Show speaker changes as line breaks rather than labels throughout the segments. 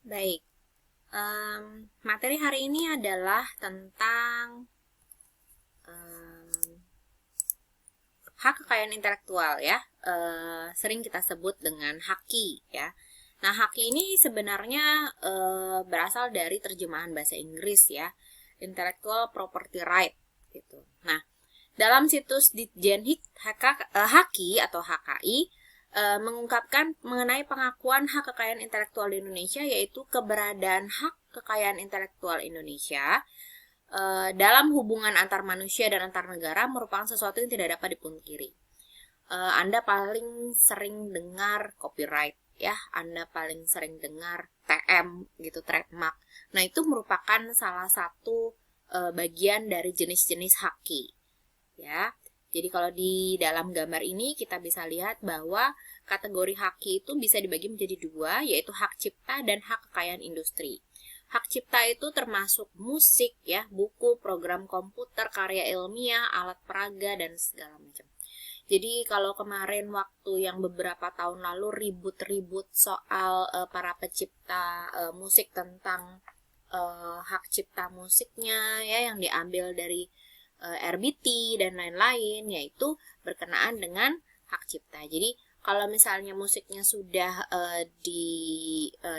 Baik, materi hari ini adalah tentang hak kekayaan intelektual ya. Sering kita sebut dengan haki ya. Nah, haki ini sebenarnya berasal dari terjemahan bahasa Inggris ya, Intellectual Property Right gitu. Nah, dalam situs Ditjen Haki atau HKI mengungkapkan mengenai pengakuan hak kekayaan intelektual di Indonesia, yaitu keberadaan hak kekayaan intelektual Indonesia dalam hubungan antar manusia dan antar negara merupakan sesuatu yang tidak dapat dipungkiri. Anda paling sering dengar copyright ya, Anda paling sering dengar TM gitu, trademark. Nah, itu merupakan salah satu bagian dari jenis-jenis haki ya. Jadi kalau di dalam gambar ini kita bisa lihat bahwa kategori haki itu bisa dibagi menjadi dua, yaitu hak cipta dan hak kekayaan industri. Hak cipta itu termasuk musik ya, buku, program komputer, karya ilmiah, alat peraga, dan segala macam. Jadi kalau kemarin waktu yang beberapa tahun lalu ribut-ribut soal para pencipta musik tentang hak cipta musiknya ya yang diambil dari RBT dan lain-lain, yaitu berkenaan dengan hak cipta. Jadi kalau misalnya musiknya sudah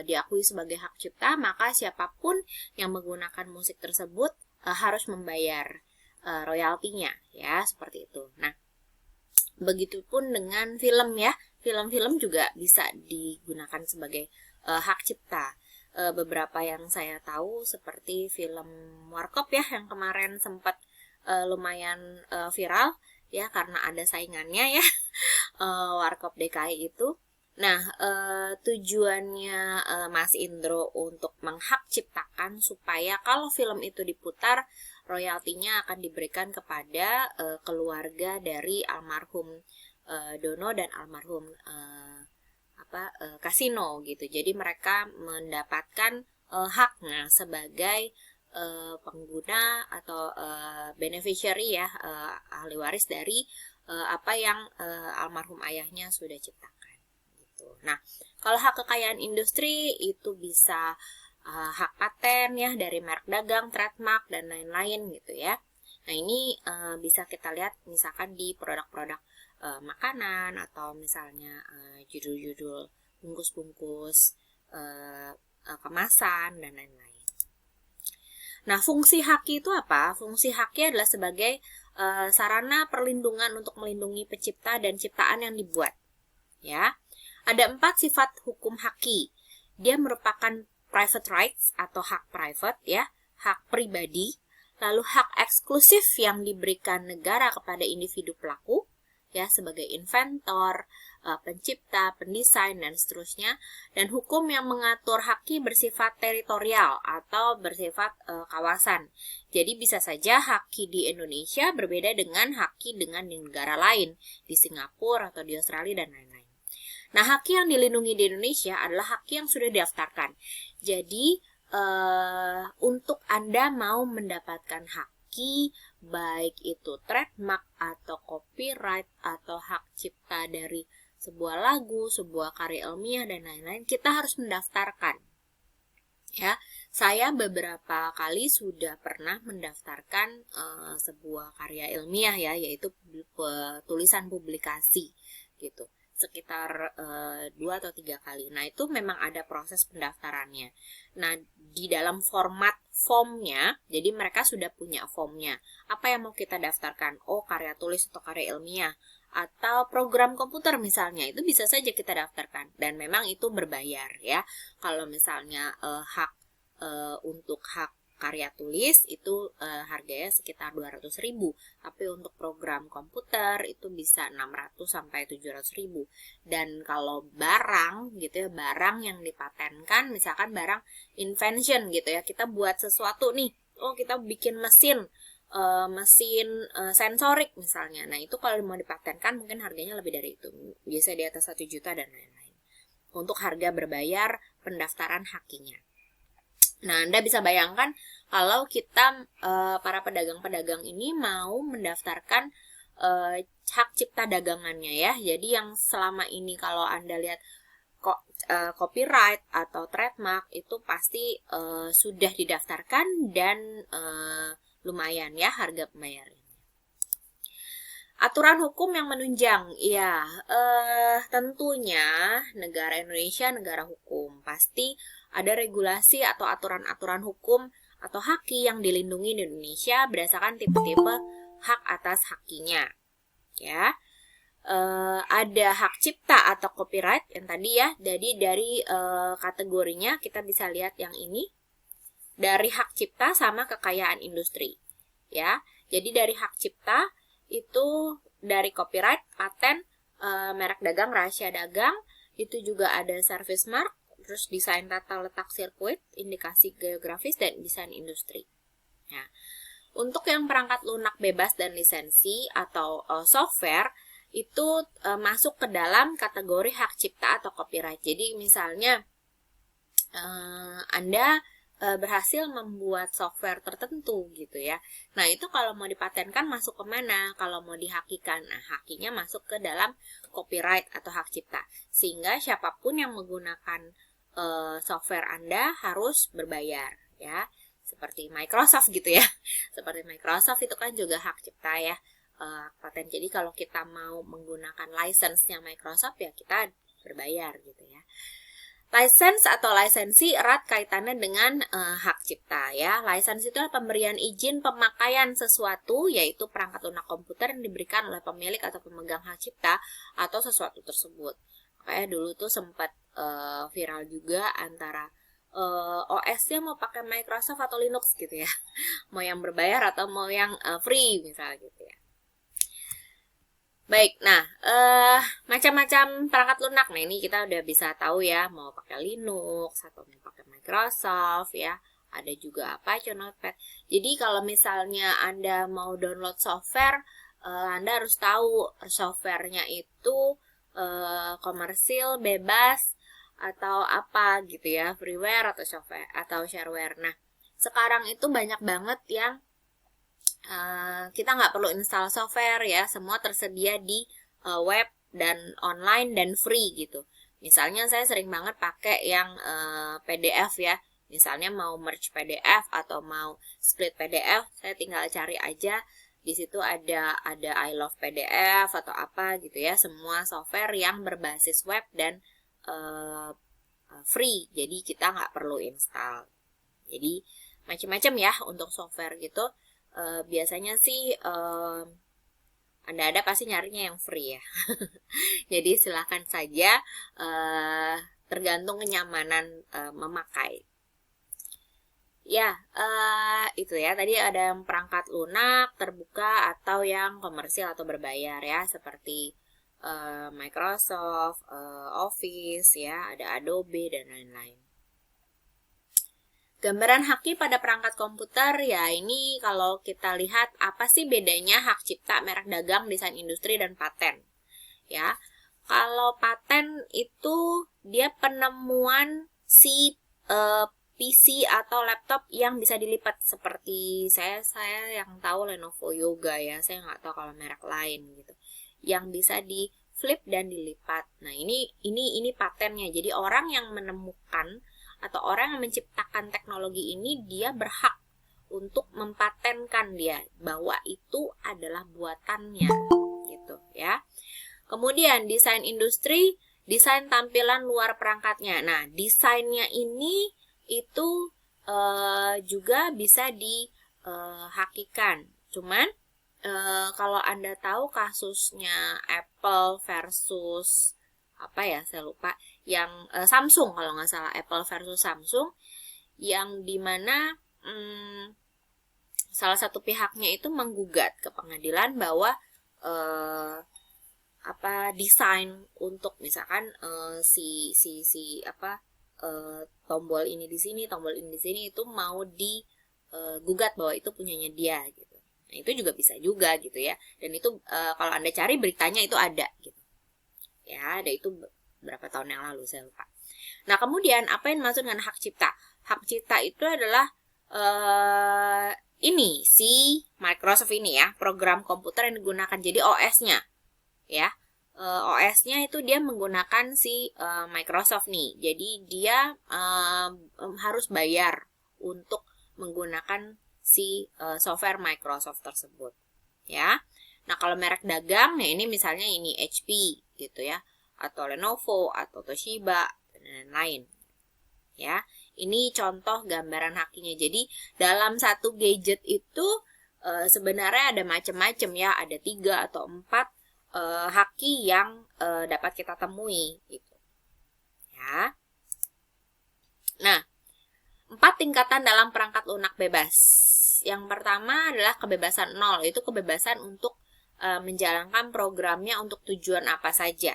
diakui sebagai hak cipta, maka siapapun yang menggunakan musik tersebut harus membayar royaltinya ya, seperti itu. Nah, begitupun dengan film ya. Film-film juga bisa digunakan sebagai hak cipta. Beberapa yang saya tahu seperti film Warkop ya, yang kemarin sempat lumayan viral ya karena ada saingannya ya, Warkop DKI itu. Nah, tujuannya Mas Indro untuk menghak ciptakan supaya kalau film itu diputar, royaltinya akan diberikan kepada keluarga dari almarhum Dono dan almarhum Kasino gitu. Jadi mereka mendapatkan haknya sebagai pengguna atau beneficiary ya, ahli waris dari apa yang almarhum ayahnya sudah ciptakan gitu. Nah, kalau hak kekayaan industri itu bisa hak paten ya dari merek dagang, trademark dan lain-lain gitu ya. Nah, ini bisa kita lihat misalkan di produk-produk makanan atau misalnya judul-judul bungkus-bungkus kemasan dan lain-lain. Nah, fungsi haki itu apa? Fungsi haki adalah sebagai sarana perlindungan untuk melindungi pencipta dan ciptaan yang dibuat. Ya, ada 4 sifat hukum haki. Dia merupakan private rights atau hak private ya, hak pribadi, lalu hak eksklusif yang diberikan negara kepada individu pelaku ya sebagai inventor, pencipta, pendesain dan seterusnya, dan hukum yang mengatur haki bersifat teritorial atau bersifat kawasan. Jadi bisa saja haki di Indonesia berbeda dengan haki dengan di negara lain, di Singapura atau di Australia dan lain-lain. Nah, haki yang dilindungi di Indonesia adalah haki yang sudah didaftarkan. Jadi untuk Anda mau mendapatkan haki, baik itu trademark atau copyright atau hak cipta dari sebuah lagu, sebuah karya ilmiah dan lain-lain, kita harus mendaftarkan. Ya, saya beberapa kali sudah pernah mendaftarkan sebuah karya ilmiah ya, yaitu tulisan publikasi gitu, sekitar 2 atau 3 kali. Nah, itu memang ada proses pendaftarannya. Nah, di dalam format formnya, jadi mereka sudah punya formnya. Apa yang mau kita daftarkan? Oh, karya tulis atau karya ilmiah atau program komputer misalnya, itu bisa saja kita daftarkan dan memang itu berbayar ya. Kalau misalnya hak untuk hak karya tulis itu harganya sekitar 200.000, tapi untuk program komputer itu bisa 600 sampai 700.000. Dan kalau barang gitu ya, barang yang dipatenkan, misalkan barang invention gitu ya, kita buat sesuatu nih, oh kita bikin mesin sensorik misalnya. Nah, itu kalau mau dipatenkan mungkin harganya lebih dari itu, biasa di atas 1 juta dan lain-lain untuk harga berbayar pendaftaran hakinya. Nah, Anda bisa bayangkan kalau kita para pedagang-pedagang ini mau mendaftarkan hak cipta dagangannya ya. Jadi yang selama ini kalau Anda lihat kok copyright atau trademark itu pasti sudah didaftarkan dan lumayan ya harga pembayarannya. Aturan hukum yang menunjang, ya tentunya negara Indonesia negara hukum, pasti ada regulasi atau aturan-aturan hukum atau haki yang dilindungi di Indonesia berdasarkan tipe-tipe hak atas hakinya, ya. Ada hak cipta atau copyright yang tadi ya. Jadi dari kategorinya kita bisa lihat yang ini. Dari hak cipta sama kekayaan industri. Ya. Jadi dari hak cipta itu dari copyright, paten, merek dagang, rahasia dagang, itu juga ada service mark, terus desain tata letak sirkuit, indikasi geografis dan desain industri. Nah, untuk yang perangkat lunak bebas dan lisensi atau software itu masuk ke dalam kategori hak cipta atau copyright. Jadi misalnya Anda berhasil membuat software tertentu gitu ya. Nah itu kalau mau dipatenkan masuk ke mana? Kalau mau dihakikan, nah hakinya masuk ke dalam copyright atau hak cipta. Sehingga siapapun yang menggunakan software Anda harus berbayar ya. Seperti Microsoft gitu ya. Seperti Microsoft itu kan juga hak cipta ya. Paten. Jadi kalau kita mau menggunakan license-nya Microsoft ya kita berbayar gitu ya. License atau lisensi erat kaitannya dengan hak cipta ya. License itu adalah pemberian izin pemakaian sesuatu, yaitu perangkat lunak komputer yang diberikan oleh pemilik atau pemegang hak cipta atau sesuatu tersebut. Makanya dulu tuh sempat viral juga antara OS-nya mau pakai Microsoft atau Linux gitu ya. Mau yang berbayar atau mau yang free misalnya gitu ya. Baik, nah macam-macam perangkat lunak. Nah ini kita udah bisa tahu ya, mau pakai Linux atau mau pakai Microsoft ya. Ada juga apa, Notepad. Jadi kalau misalnya Anda mau download software, Anda harus tahu softwarenya itu komersil, bebas atau apa gitu ya, freeware atau software atau shareware. Nah sekarang itu banyak banget yang kita nggak perlu install software ya, semua tersedia di web dan online dan free gitu. Misalnya saya sering banget pakai yang PDF ya. Misalnya mau merge PDF atau mau split PDF, saya tinggal cari aja. Di situ ada I Love PDF atau apa gitu ya. Semua software yang berbasis web dan free. Jadi kita nggak perlu install. Jadi macam-macam ya untuk software gitu. Biasanya sih Anda pasti nyarinya yang free ya. Jadi silahkan saja, tergantung kenyamanan memakai. Ya, itu ya. Tadi ada yang perangkat lunak, terbuka, atau yang komersil atau berbayar ya, seperti Microsoft, Office ya, ada Adobe dan lain-lain. Gambaran haki pada perangkat komputer ya, ini kalau kita lihat apa sih bedanya hak cipta, merek dagang, desain industri dan paten. Ya. Kalau paten itu dia penemuan si PC atau laptop yang bisa dilipat, seperti saya yang tahu Lenovo Yoga ya, saya nggak tahu kalau merek lain gitu. Yang bisa di flip dan dilipat. Nah, ini patennya. Jadi orang yang menemukan atau orang yang menciptakan teknologi ini dia berhak untuk mempatenkan dia bahwa itu adalah buatannya gitu ya. Kemudian desain industri, desain tampilan luar perangkatnya. Nah, desainnya ini itu juga bisa dihakikan. Cuman kalau Anda tahu kasusnya Apple versus apa ya, saya lupa, yang Samsung kalau nggak salah, Apple versus Samsung, yang dimana salah satu pihaknya itu menggugat ke pengadilan bahwa desain untuk misalkan tombol ini di sini, tombol ini di sini itu mau digugat bahwa itu punyanya dia gitu. Nah itu juga bisa juga gitu ya. Dan itu kalau Anda cari beritanya itu ada gitu. Ya, ada itu berapa tahun yang lalu saya lupa. Nah, kemudian apa yang dimaksud dengan hak cipta? Hak cipta itu adalah ini si Microsoft ini ya, program komputer yang digunakan, jadi OS-nya. Ya. OS-nya itu dia menggunakan si Microsoft nih. Jadi dia harus bayar untuk menggunakan si software Microsoft tersebut, ya. Nah, kalau merek dagang, ya ini misalnya ini HP gitu ya, atau Lenovo, atau Toshiba, dan lain-lain. Ya, ini contoh gambaran hakinya. Jadi, dalam satu gadget itu sebenarnya ada macam-macam ya, ada 3 atau 4 haki yang dapat kita temui gitu. Ya. Nah, 4 tingkatan dalam perangkat lunak bebas. Yang pertama adalah kebebasan 0, yaitu kebebasan untuk menjalankan programnya untuk tujuan apa saja.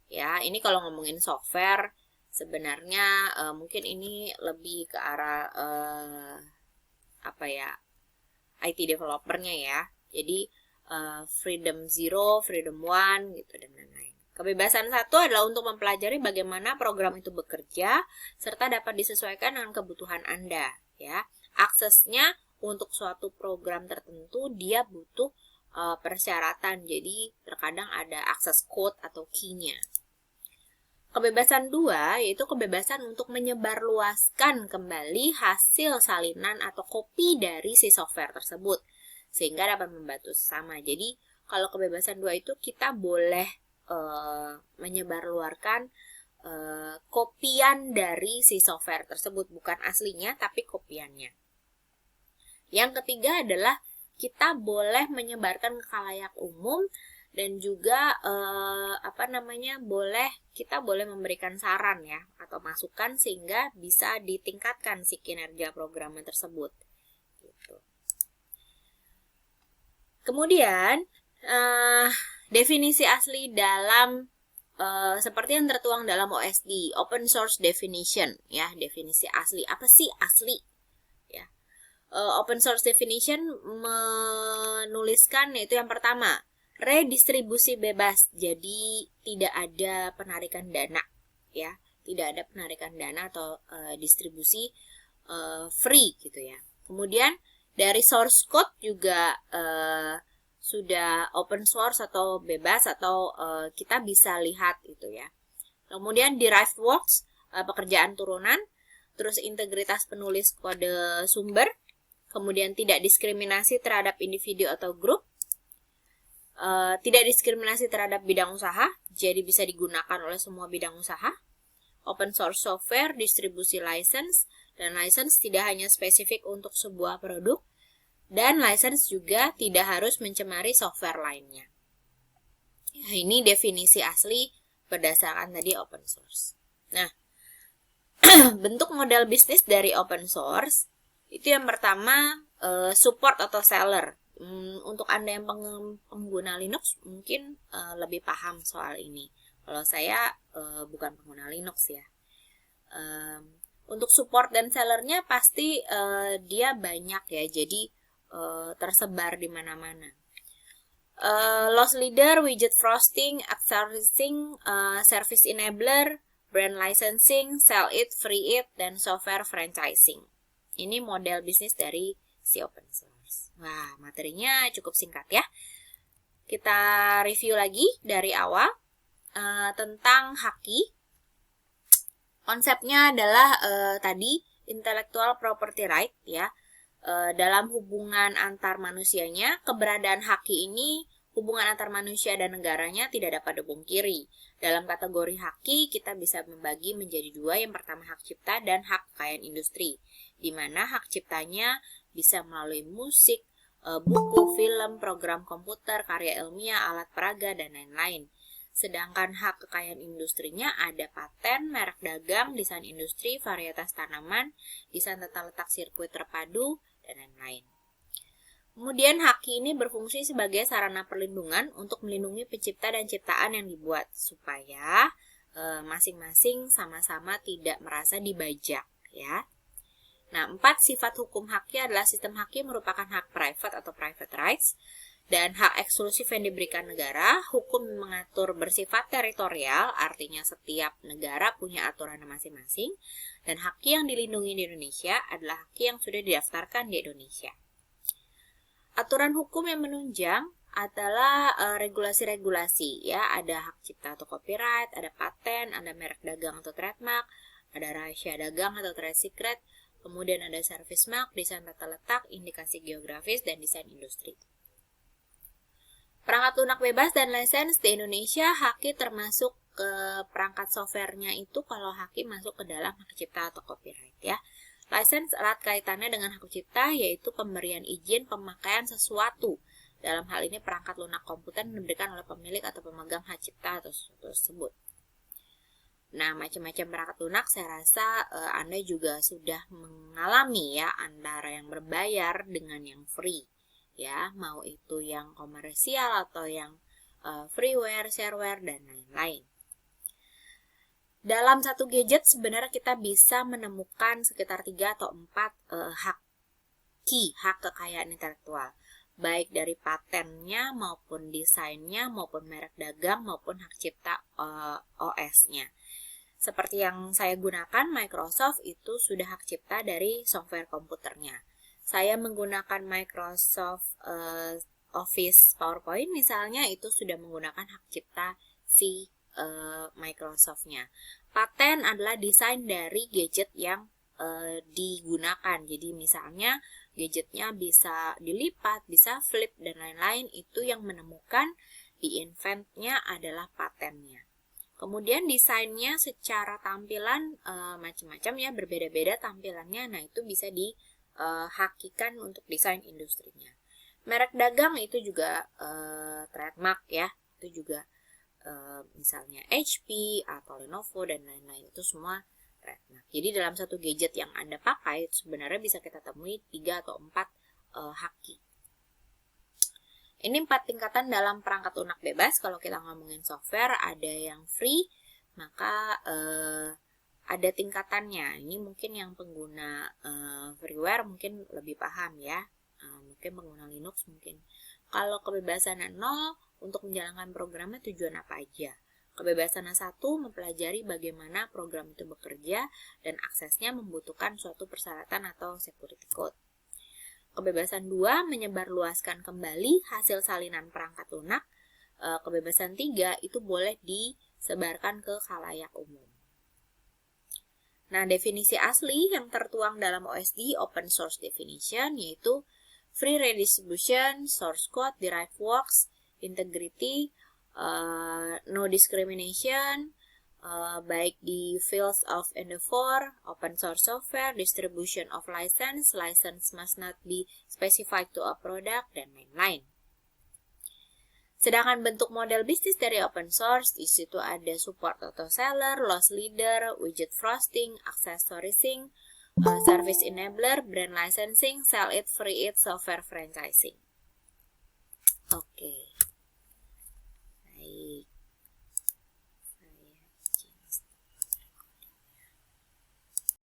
Ya, ini kalau ngomongin software, sebenarnya mungkin ini lebih ke arah IT developernya ya. Jadi freedom 0, freedom 1 gitu dan lain-lain. Kebebasan 1 adalah untuk mempelajari bagaimana program itu bekerja serta dapat disesuaikan dengan kebutuhan Anda, ya. Aksesnya untuk suatu program tertentu dia butuh persyaratan. Jadi terkadang ada akses code atau key-nya. Kebebasan 2 yaitu kebebasan untuk menyebarluaskan kembali hasil salinan atau kopi dari si software tersebut sehingga dapat membantu sesama. Jadi kalau kebebasan 2 itu kita boleh menyebarluaskan kopian dari si software tersebut, bukan aslinya tapi kopiannya. Yang ketiga adalah kita boleh menyebarkan ke khalayak umum dan juga kita boleh memberikan saran ya atau masukan sehingga bisa ditingkatkan si kinerja program tersebut. Gitu. Kemudian definisi asli dalam seperti yang tertuang dalam OSD, Open Source Definition ya, definisi asli. Apa sih asli? Open Source Definition menuliskan yaitu yang pertama, redistribusi bebas. Jadi tidak ada penarikan dana ya, tidak ada penarikan dana atau distribusi free gitu ya. Kemudian dari source code juga sudah open source atau bebas atau kita bisa lihat gitu ya. Kemudian derived works, pekerjaan turunan, terus integritas penulis kode sumber. Kemudian tidak diskriminasi terhadap individu atau grup, tidak diskriminasi terhadap bidang usaha, jadi bisa digunakan oleh semua bidang usaha. Open source software, distribusi license, dan license tidak hanya spesifik untuk sebuah produk, dan license juga tidak harus mencemari software lainnya. Nah, ini definisi asli berdasarkan tadi open source. Nah, bentuk model bisnis dari open source itu yang pertama support atau seller. Untuk Anda yang pengguna Linux mungkin lebih paham soal ini. Kalau saya bukan pengguna Linux ya. Untuk support dan sellernya pasti dia banyak ya. Jadi tersebar di mana-mana. Loss leader, widget frosting, accessing, service enabler, brand licensing, sell it, free it, dan software franchising. Ini model bisnis dari si open source. Wah, materinya cukup singkat ya. Kita review lagi dari awal tentang haki. Konsepnya adalah tadi intellectual property right ya. Dalam hubungan antar manusianya, keberadaan haki ini hubungan antar manusia dan negaranya tidak dapat dipungkiri. Dalam kategori haki, kita bisa membagi menjadi 2. Yang pertama hak cipta dan hak kekayaan industri, di mana hak ciptanya bisa melalui musik, buku, film, program komputer, karya ilmiah, alat peraga, dan lain-lain. Sedangkan hak kekayaan industrinya ada paten, merek dagang, desain industri, varietas tanaman, desain tata letak sirkuit terpadu, dan lain-lain. Kemudian haki ini berfungsi sebagai sarana perlindungan untuk melindungi pencipta dan ciptaan yang dibuat supaya masing-masing sama-sama tidak merasa dibajak ya. Nah, 4 sifat hukum haki adalah sistem haki merupakan hak private atau private rights dan hak eksklusif yang diberikan negara. Hukum mengatur bersifat teritorial, artinya setiap negara punya aturan masing-masing, dan haki yang dilindungi di Indonesia adalah haki yang sudah didaftarkan di Indonesia. Aturan hukum yang menunjang adalah regulasi-regulasi ya, ada hak cipta atau copyright, ada paten, ada merek dagang atau trademark, ada rahasia dagang atau trade secret, kemudian ada service mark, desain tata letak, indikasi geografis, dan desain industri. Perangkat lunak bebas dan license di Indonesia, Haki termasuk ke perangkat softwarenya itu kalau Haki masuk ke dalam hak cipta atau copyright ya. License erat kaitannya dengan hak cipta, yaitu pemberian izin pemakaian sesuatu. Dalam hal ini perangkat lunak komputer diberikan oleh pemilik atau pemegang hak cipta atau sesuatu tersebut. Nah, macam-macam perangkat lunak saya rasa Anda juga sudah mengalami ya, antara yang berbayar dengan yang free. Ya, mau itu yang komersial atau yang freeware, shareware, dan lain-lain. Dalam satu gadget sebenarnya kita bisa menemukan sekitar 3 atau 4 hak kekayaan intelektual. Baik dari patennya maupun desainnya maupun merek dagang maupun hak cipta OS-nya. Seperti yang saya gunakan, Microsoft itu sudah hak cipta dari software komputernya. Saya menggunakan Microsoft Office PowerPoint misalnya, itu sudah menggunakan hak cipta si Microsoft-nya. Paten adalah desain dari gadget yang digunakan. Jadi misalnya gadgetnya bisa dilipat, bisa flip, dan lain-lain, itu yang menemukan di invent-nya adalah patennya. Kemudian desainnya secara tampilan macam-macam ya, berbeda-beda tampilannya. Nah, itu bisa dihakikan untuk desain industrinya. Merek dagang itu juga trademark ya, itu juga misalnya HP atau Lenovo dan lain-lain, itu semua trademark. Jadi dalam satu gadget yang Anda pakai sebenarnya bisa kita temui 3 atau 4 haki. Ini 4 tingkatan dalam perangkat lunak bebas. Kalau kita ngomongin software, ada yang free, maka ada tingkatannya. Ini mungkin yang pengguna freeware mungkin lebih paham ya. Mungkin pengguna Linux mungkin. Kalau kebebasannya 0, untuk menjalankan programnya tujuan apa aja. Kebebasan 1, mempelajari bagaimana program itu bekerja dan aksesnya membutuhkan suatu persyaratan atau security code. Kebebasan 2, menyebarluaskan kembali hasil salinan perangkat lunak. Kebebasan 3, itu boleh disebarkan ke khalayak umum. Nah, definisi asli yang tertuang dalam OSD Open Source Definition yaitu free redistribution, source code, derived works, integrity, no discrimination, baik di fields of endeavor, open source software, distribution of license must not be specified to a product, dan lain-lain. Sedangkan bentuk model bisnis dari open source, di situ ada support auto seller, loss leader, widget frosting, accessorizing, service enabler, brand licensing, sell it, free it, software franchising.